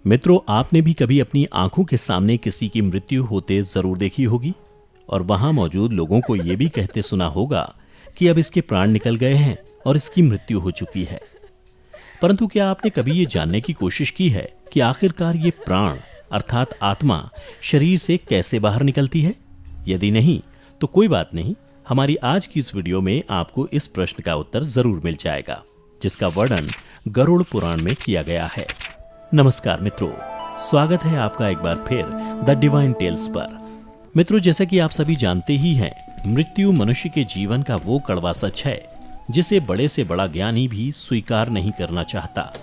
मित्रों, आपने भी कभी अपनी आंखों के सामने किसी की मृत्यु होते जरूर देखी होगी और वहां मौजूद लोगों को यह भी कहते सुना होगा कि अब इसके प्राण निकल गए हैं और इसकी मृत्यु हो चुकी है। परंतु क्या आपने कभी ये जानने की कोशिश की है कि आखिरकार ये प्राण अर्थात आत्मा शरीर से कैसे बाहर निकलती है? यदि नहीं तो कोई बात नहीं, हमारी आज की इस वीडियो में आपको इस प्रश्न का उत्तर जरूर मिल जाएगा, जिसका वर्णन गरुड़ पुराण में किया गया है। नमस्कार मित्रों, स्वागत है आपका एक बार फिर द डिवाइन टेल्स पर। मित्रों, जैसा कि आप सभी जानते ही हैं, मृत्यु मनुष्य के जीवन का वो कड़वा सच है जिसे बड़े से बड़ा ज्ञानी भी स्वीकार नहीं करना चाहता,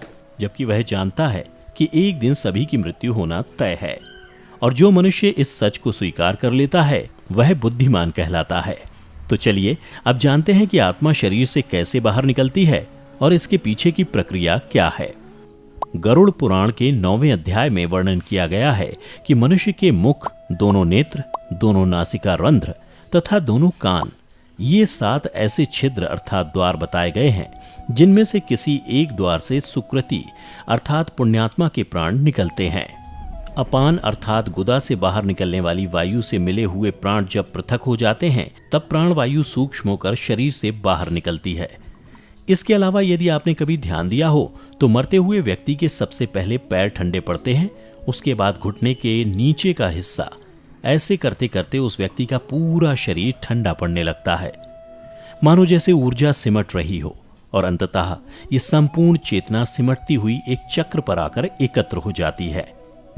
जबकि वह जानता है कि एक दिन सभी की मृत्यु होना तय है। और जो मनुष्य इस सच को स्वीकार कर लेता है वह बुद्धिमान कहलाता है। तो चलिए अब जानते हैं कि आत्मा शरीर से कैसे बाहर निकलती है और इसके पीछे की प्रक्रिया क्या है। गरुड़ पुराण के 9वें अध्याय में वर्णन किया गया है कि मनुष्य के मुख, दोनों नेत्र, दोनों नासिका रंध्र तथा दोनों कान, ये 7 ऐसे छिद्र अर्थात द्वार बताए गए हैं जिनमें से किसी एक द्वार से सुकृति अर्थात पुण्यात्मा के प्राण निकलते हैं। अपान अर्थात गुदा से बाहर निकलने वाली वायु से मिले हुए प्राण जब पृथक हो जाते हैं तब प्राण वायु सूक्ष्म होकर शरीर से बाहर निकलती है। इसके अलावा यदि आपने कभी ध्यान दिया हो तो मरते हुए व्यक्ति के सबसे पहले पैर ठंडे पड़ते हैं, उसके बाद घुटने के नीचे का हिस्सा। ऐसे करते करते उस व्यक्ति का पूरा शरीर ठंडा पड़ने लगता है, मानो जैसे ऊर्जा सिमट रही हो, और अंततः ये संपूर्ण चेतना सिमटती हुई एक चक्र पर आकर एकत्र हो जाती है,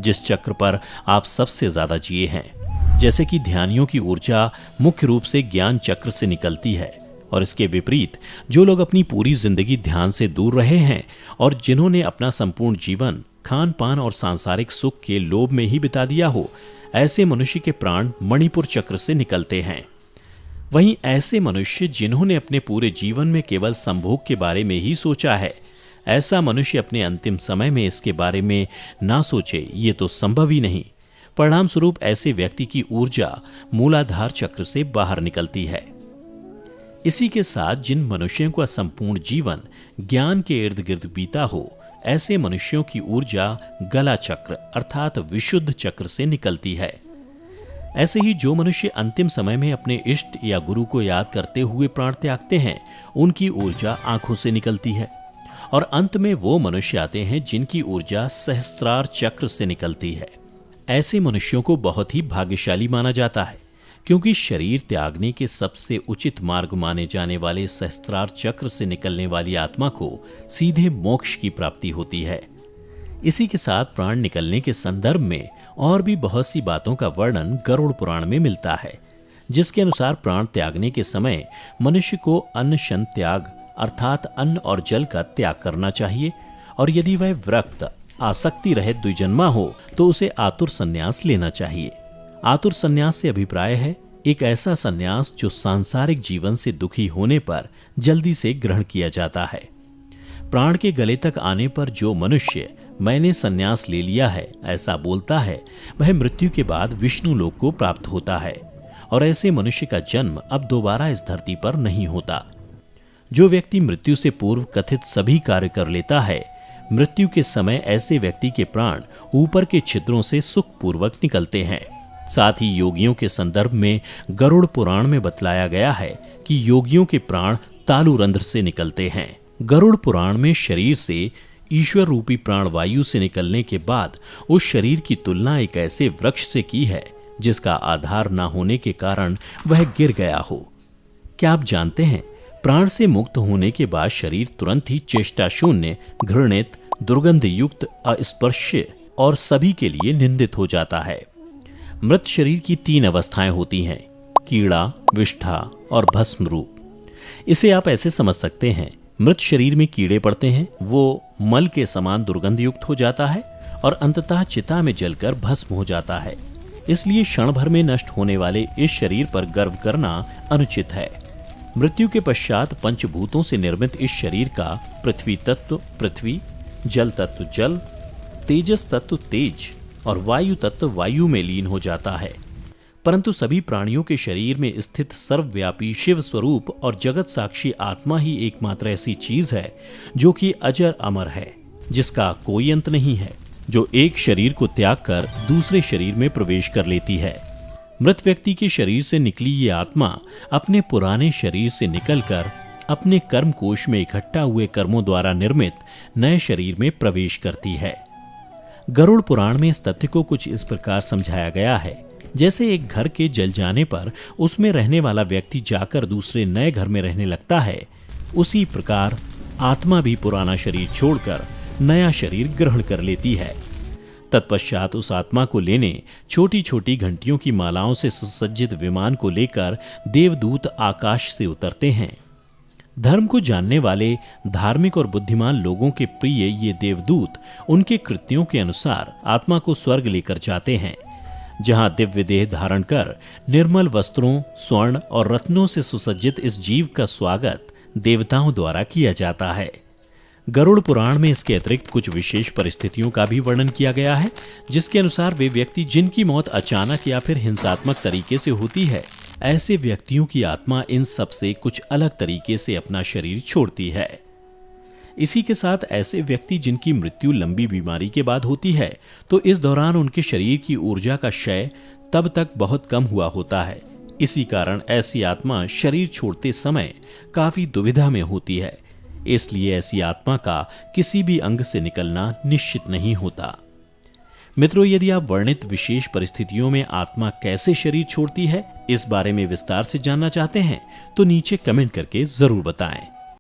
जिस चक्र पर आप सबसे ज्यादा जिए हैं। जैसे कि ध्यानियों की ऊर्जा मुख्य रूप से ज्ञान चक्र से निकलती है, और इसके विपरीत जो लोग अपनी पूरी जिंदगी ध्यान से दूर रहे हैं और जिन्होंने अपना संपूर्ण जीवन खान पान और सांसारिक सुख के लोभ में ही बिता दिया हो, ऐसे मनुष्य के प्राण मणिपुर चक्र से निकलते हैं। वहीं ऐसे मनुष्य जिन्होंने अपने पूरे जीवन में केवल संभोग के बारे में ही सोचा है, ऐसा मनुष्य अपने अंतिम समय में इसके बारे में ना सोचे, ये तो संभव ही नहीं। परिणाम स्वरूप ऐसे व्यक्ति की ऊर्जा मूलाधार चक्र से बाहर निकलती है। इसी के साथ जिन मनुष्यों का संपूर्ण जीवन ज्ञान के इर्द गिर्द बीता हो, ऐसे मनुष्यों की ऊर्जा गला चक्र अर्थात विशुद्ध चक्र से निकलती है। ऐसे ही जो मनुष्य अंतिम समय में अपने इष्ट या गुरु को याद करते हुए प्राण त्यागते हैं, उनकी ऊर्जा आंखों से निकलती है। और अंत में वो मनुष्य आते हैं जिनकी ऊर्जा सहस्त्रार चक्र से निकलती है। ऐसे मनुष्यों को बहुत ही भाग्यशाली माना जाता है, क्योंकि शरीर त्यागने के सबसे उचित मार्ग माने जाने वाले सहस्त्रार चक्र से निकलने वाली आत्मा को सीधे मोक्ष की प्राप्ति होती है। इसी के साथ प्राण निकलने के संदर्भ में और भी बहुत सी बातों का वर्णन गरुड़ पुराण में मिलता है, जिसके अनुसार प्राण त्यागने के समय मनुष्य को अन्न शन त्याग अर्थात अन्न और जल का त्याग करना चाहिए, और यदि वह विरक्त आसक्ति रहित द्विजन्मा हो तो उसे आतुर संन्यास लेना चाहिए। आतुर संन्यास से अभिप्राय है एक ऐसा संन्यास जो सांसारिक जीवन से दुखी होने पर जल्दी से ग्रहण किया जाता है। प्राण के गले तक आने पर जो मनुष्य मैंने संन्यास ले लिया है ऐसा बोलता है, वह मृत्यु के बाद विष्णु लोक को प्राप्त होता है, और ऐसे मनुष्य का जन्म अब दोबारा इस धरती पर नहीं होता। जो व्यक्ति मृत्यु से पूर्व कथित सभी कार्य कर लेता है, मृत्यु के समय ऐसे व्यक्ति के प्राण ऊपर के छिद्रों से सुखपूर्वक निकलते हैं। साथ ही योगियों के संदर्भ में गरुड़ पुराण में बतलाया गया है कि योगियों के प्राण तालु रंध्र से निकलते हैं। गरुड़ पुराण में शरीर से ईश्वर रूपी प्राण वायु से निकलने के बाद उस शरीर की तुलना एक ऐसे वृक्ष से की है जिसका आधार न होने के कारण वह गिर गया हो। क्या आप जानते हैं, प्राण से मुक्त होने के बाद शरीर तुरंत ही चेष्टा शून्य, घृणित, दुर्गंध युक्त, अस्पर्श्य और सभी के लिए निंदित हो जाता है। मृत शरीर की 3 अवस्थाएं होती हैं, कीड़ा, विष्ठा और भस्म रूप। इसे आप ऐसे समझ सकते हैं, मृत शरीर में कीड़े पड़ते हैं, वो मल के समान दुर्गंध युक्त हो जाता है और अंततः चिता में जलकर भस्म हो जाता है। इसलिए क्षण भर में नष्ट होने वाले इस शरीर पर गर्व करना अनुचित है। मृत्यु के पश्चात पंचभूतों से निर्मित इस शरीर का पृथ्वी तत्व पृथ्वी, जल तत्व जल, तेजस तत्व तेज और वायु तत्व वायु में लीन हो जाता है। परंतु सभी प्राणियों के शरीर में स्थित सर्वव्यापी शिव स्वरूप और जगत साक्षी आत्मा ही एकमात्र ऐसी चीज है जो कि अजर अमर है, जिसका कोई अंत नहीं है। जो एक शरीर को त्याग कर दूसरे शरीर में प्रवेश कर लेती है। मृत व्यक्ति के शरीर से निकली ये आत्मा अपने पुराने शरीर से निकलकर अपने कर्म कोश में इकट्ठा हुए कर्मों द्वारा निर्मित नए शरीर में प्रवेश करती है। गरुड़ पुराण में इस तथ्य को कुछ इस प्रकार समझाया गया है, जैसे एक घर के जल जाने पर उसमें रहने वाला व्यक्ति जाकर दूसरे नए घर में रहने लगता है, उसी प्रकार आत्मा भी पुराना शरीर छोड़कर नया शरीर ग्रहण कर लेती है। तत्पश्चात उस आत्मा को लेने छोटी छोटी घंटियों की मालाओं से सुसज्जित विमान को लेकर देवदूत आकाश से उतरते हैं। धर्म को जानने वाले धार्मिक और बुद्धिमान लोगों के प्रिय ये देवदूत उनके कृत्यों के अनुसार आत्मा को स्वर्ग लेकर जाते हैं, जहां दिव्य देह धारण कर निर्मल वस्त्रों, स्वर्ण और रत्नों से सुसज्जित इस जीव का स्वागत देवताओं द्वारा किया जाता है। गरुड़ पुराण में इसके अतिरिक्त कुछ विशेष परिस्थितियों का भी वर्णन किया गया है, जिसके अनुसार वे व्यक्ति जिनकी मौत अचानक या फिर हिंसात्मक तरीके से होती है, ऐसे व्यक्तियों की आत्मा इन सब से कुछ अलग तरीके से अपना शरीर छोड़ती है। इसी के साथ ऐसे व्यक्ति जिनकी मृत्यु लंबी बीमारी के बाद होती है, तो इस दौरान उनके शरीर की ऊर्जा का क्षय तब तक बहुत कम हुआ होता है। इसी कारण ऐसी आत्मा शरीर छोड़ते समय काफी दुविधा में होती है। इसलिए ऐसी आत्मा का किसी भी अंग से निकलना निश्चित नहीं होता। मित्रों, यदि आप वर्णित विशेष परिस्थितियों में आत्मा कैसे शरीर छोड़ती है, इस बारे में विस्तार से जानना चाहते हैं तो नीचे कमेंट करके जरूर बताएं।